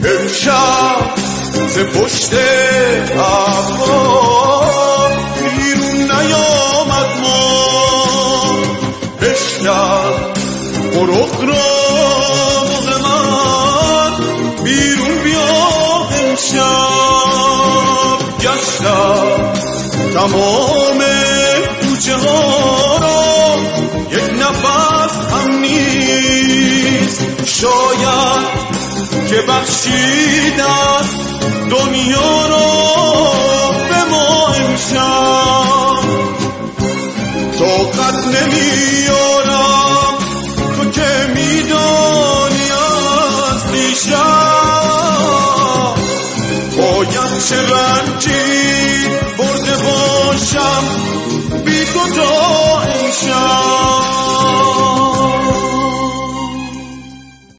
امشب ز پشت ابرها بیرون نیامد ما بشکن قرق را مغ من بیرون بیا امشب گشتم تمام کوچه ها را یک نفس هم نیست شاید که بخشیده است دنیا را